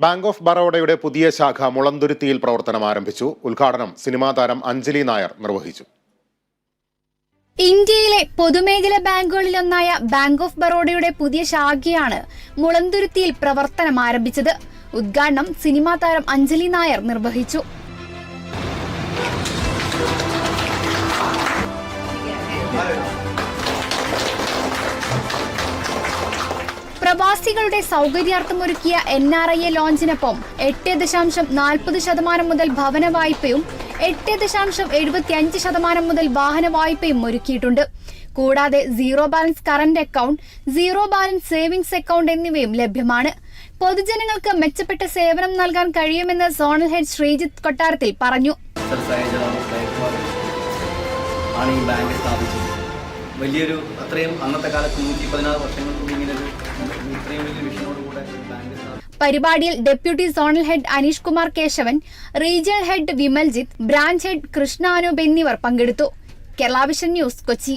Bank of ബറോഡയുടെ പുതിയ ശാഖ മുളന്തുരുത്തിയിൽ പ്രവർത്തനം ആരംഭിച്ചു. ഉദ്ഘാടനം സിനിമാ താരം അഞ്ജലി നായർ നിർവഹിച്ചു. ഇന്ത്യയിലെ പൊതുമേഖലാ ബാങ്കുകളിലൊന്നായ ബാങ്ക് ഓഫ് ബറോഡയുടെ പുതിയ ശാഖയാണ് മുളന്തുരുത്തിയിൽ പ്രവർത്തനം ആരംഭിച്ചത്. ഉദ്ഘാടനം സിനിമാ താരം അഞ്ജലി നായർ നിർവഹിച്ചു. പ്രവാസികളുടെ സൗകര്യാർത്ഥമൊരുക്കിയ NRIA ലോഞ്ചിനൊപ്പം 8.40% മുതൽ ഭവന വായ്പയും 8.75% മുതൽ വാഹന വായ്പയും ഒരുക്കിയിട്ടുണ്ട്. കൂടാതെ zero balance current account, zero balance savings account എന്നിവയും ലഭ്യമാണ്. പൊതുജനങ്ങൾക്ക് മെച്ചപ്പെട്ട സേവനം നൽകാൻ കഴിയുമെന്ന് സോണൽ ഹെഡ് ശ്രീജിത്ത് കൊട്ടാരത്തിൽ പറഞ്ഞു. വലിയൊരു അത്രയും അന്നത്തെ കാലത്ത് 116 വർഷങ്ങൾക്ക് ഇങ്ങനെ ഇത്രയും വലിയ വിഷനോടുകൂടെ പരിപാടിയിൽ deputy zonal head Aneesh Kumar Kesavan, regional head Vimaljith, branch head Krishna Anoop എന്നിവർ പങ്കെടുത്തു. Kerala Vision News, Kochi.